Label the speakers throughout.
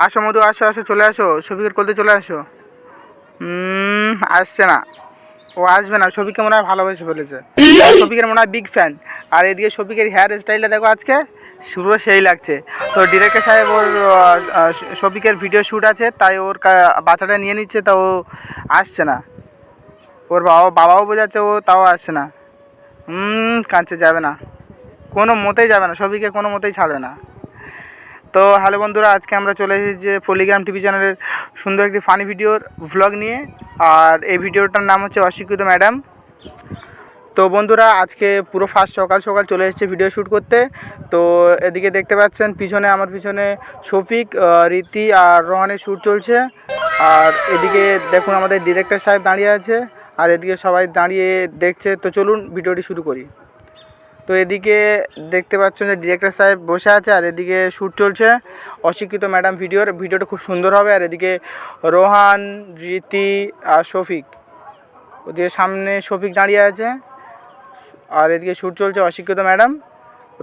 Speaker 1: আসো মধু, আসো আসো, চলে আসো, শফিকের কোলতে চলে আসো। আসছে না, ও আসবে না। শফিককে মনে হয় ভালোবেসে ফেলেছে, শফিকের মনে হয় বিগ ফ্যান। আর এদিকে শফিকের হেয়ার স্টাইলটা দেখো আজকে পুরো সেই লাগছে। তো ডিরেক্টর সাহেব ওর শফিকের ভিডিও শ্যুট আছে, তাই ওর বাচ্চাটা নিয়ে নিচ্ছে, তা ও আসছে না। ওর বাবাও বোঝাচ্ছে, ও তাও আসছে না। কাঁদছে, যাবে না, কোনো মতেই যাবে না, শফিককে কোনো মতেই ছাড়বে না। তো হ্যালো বন্ধুরা, আজকে আমরা চলে এসেছি যে পলিগ্রাম টিভি চ্যানেলের সুন্দর একটি ফানি ভিডিওর ভ্লগ নিয়ে। আর এই ভিডিওটার নাম হচ্ছে অশিক্ষিত ম্যাডাম। তো বন্ধুরা, আজকে পুরো ফার্স্ট সকাল সকাল চলে এসেছে ভিডিও শ্যুট করতে। তো এদিকে দেখতে পাচ্ছেন পিছনে, আমার পিছনে শফিক, রীতি আর রোহানের শ্যুট চলছে। আর এদিকে দেখুন আমাদের ডিরেক্টর সাহেব দাঁড়িয়ে আছে, আর এদিকে সবাই দাঁড়িয়ে দেখছে। তো চলুন ভিডিওটি শুরু করি। তো এদিকে দেখতে পাচ্ছেন যে ডিরেক্টর সাহেব বসে আছে, আর এদিকে শ্যুট চলছে অশিক্ষিত ম্যাডাম ভিডিওটা খুব সুন্দর হবে। আর এদিকে রোহান, রীতি আর শফিক, ওদিকে সামনে শফিক দাঁড়িয়ে আছে, আর এদিকে শ্যুট চলছে অশিক্ষিত ম্যাডাম।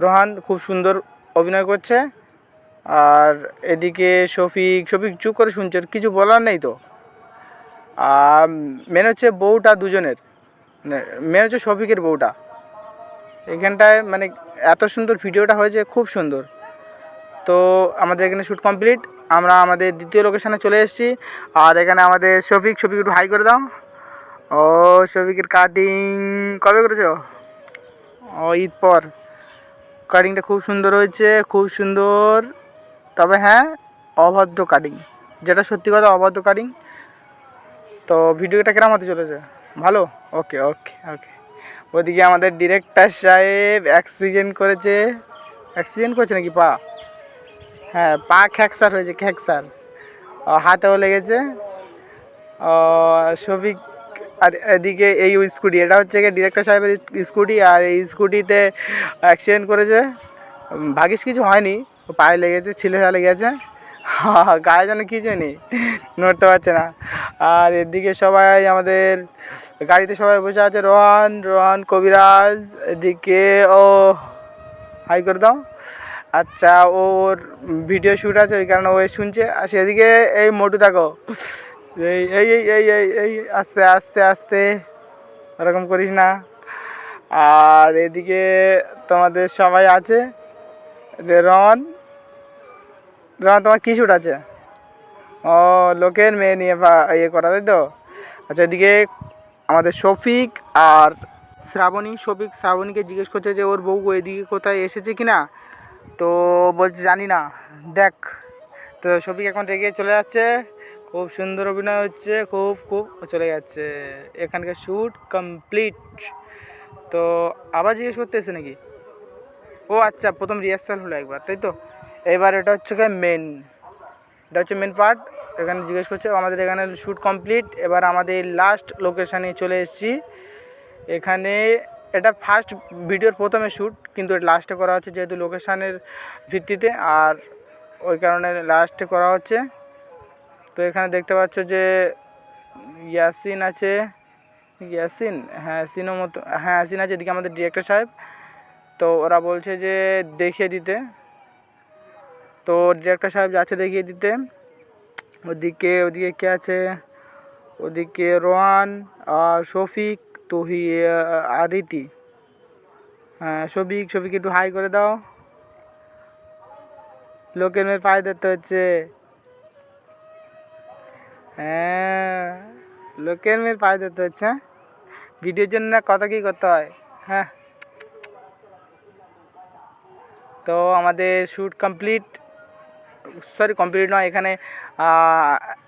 Speaker 1: রোহান খুব সুন্দর অভিনয় করছে, আর এদিকে শফিক চুপ করে শুনছে, কিছু বলার নেই। তো মেন হচ্ছে বউটা দুজনের, মেন হচ্ছে শফিকের বউটা। এখানটায় মানে এত সুন্দর ভিডিওটা হয়েছে, খুব সুন্দর। তো আমাদের এখানে শ্যুট কমপ্লিট, আমরা আমাদের দ্বিতীয় লোকেশানে চলে এসেছি। আর এখানে আমাদের শফিক একটু হাই করে দাও। ও শফিকের কাটিং কবে করেছো? ও ঈদ পর। কাটিংটা খুব সুন্দর হয়েছে, খুব সুন্দর। তবে হ্যাঁ, অভদ্র কাটিং, যেটা সত্যি কথা, অভদ্র কাটিং। তো ভিডিওটা কেমন হতে চলেছে? ভালো? ওকে ওকে ওকে। ওদিকে আমাদের ডিরেক্টর সাহেব অ্যাক্সিডেন্ট করেছে নাকি পা? হ্যাঁ, পা খ্যাকসার হয়েছে, খ্যাকসার। হাতেও লেগেছে। শফিক, আর এদিকে এই স্কুটি, এটা হচ্ছে গিয়ে ডিরেক্টর সাহেবের স্কুটি, আর এই স্কুটিতে অ্যাক্সিডেন্ট করেছে। ভাগিস কিছু হয়নি, পায়ে লেগেছে, ছিলে গেছে, গায়ে যেন কিছু নেই, নড়তে পারছে না। আর এদিকে সবাই আমাদের গাড়িতে সবাই বসে আছে, রোহান, কবিরাজ। এদিকে ও হাই করে দাও। আচ্ছা, ওর ভিডিও শ্যুট আছে, ওই কারণে ও শুনছে। আর সেদিকে এই মোটু দেখো, এই এই এই এই এই আস্তে আস্তে আস্তে, ওরকম করিস না। আর এদিকে তোমাদের সবাই আছে, রন, তোমার কী শ্যুট আছে? ও লোকের মেয়ে নিয়ে ইয়ে করা, তাই তো? আচ্ছা, এদিকে আমাদের শফিক আর শ্রাবণীকে জিজ্ঞেস করছে যে ওর বউ এদিকে কোথায় এসেছে কি না। তো বলছে জানি না, দেখ। তো শফিক এখন রেগে চলে যাচ্ছে, খুব সুন্দর অভিনয় হচ্ছে, খুব চলে যাচ্ছে। এখানকার শ্যুট কমপ্লিট। তো আবার জিজ্ঞেস করতে এসে নাকি? ও আচ্ছা, প্রথম রিহার্সাল হলো একবার, তাই তো? এবার এটা হচ্ছে মেন পার্ট। এখানে জিজ্ঞেস করছে, আমাদের এখানে শ্যুট কমপ্লিট। এবার আমাদের লাস্ট লোকেশানে চলে এসেছি। এখানে এটা ফার্স্ট ভিডিওর প্রথমে শ্যুট, কিন্তু এটা লাস্টে করা হচ্ছে, যেহেতু লোকেশানের ভিত্তিতে, আর ওই কারণে লাস্টে করা হচ্ছে। তো এখানে দেখতে পাচ্ছ যে ইয়াসিন আছে, হ্যাঁ ইয়াসিন আছে। এদিকে আমাদের ডিরেক্টর সাহেব, তো ওরা বলছে যে দেখিয়ে দিতে। তো ডিরেক্টর সাহেব যাচ্ছে দেখিয়ে দিতে। ওদিকে কে আছে? ওদিকে রোহান আর শফিক, আর রীতি। হ্যাঁ, শফিক একটু হাই করে দাও। লোকের মেয়ের পায়ে ধরতে হচ্ছে। হ্যাঁ, লোকের মেয়ের পায়ে ধরতে হচ্ছে। ভিডিওর জন্য কত কী করতে হয়। হ্যাঁ, তো আমাদের শ্যুট কমপ্লিট নয়, এখানে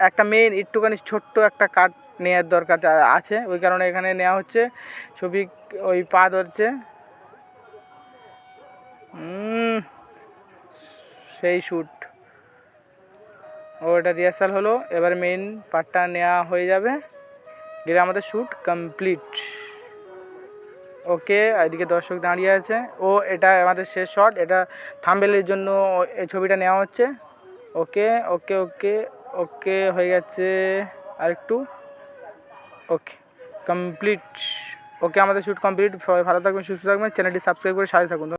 Speaker 1: একটা মেন একটুখানি ছোট্ট একটা কাট নেওয়ার দরকার আছে, ওই কারণে এখানে নেওয়া হচ্ছে। ছবি ওই পা ধরছে, সেই শ্যুট। ওটা রিহার্সাল হলো, এবার মেন পার্টটা নেওয়া হয়ে যাবে, গেলে আমাদের শ্যুট কমপ্লিট। ওকে, এদিকে দর্শক দাঁড়িয়ে আছে। এটা আমাদের শেষ শট, এটা থাম্বনেলের জন্য এই ছবিটা নেওয়া হচ্ছে। ওকে ওকে ওকে ওকে, হয়ে গেছে, আরেকটু। ওকে, কমপ্লিট। ওকে, আমাদের শ্যুট কমপ্লিট। সবাই ভালো থাকবেন, সুস্থ থাকবেন, চ্যানেলটি সাবস্ক্রাইব করে সাথে থাকুন।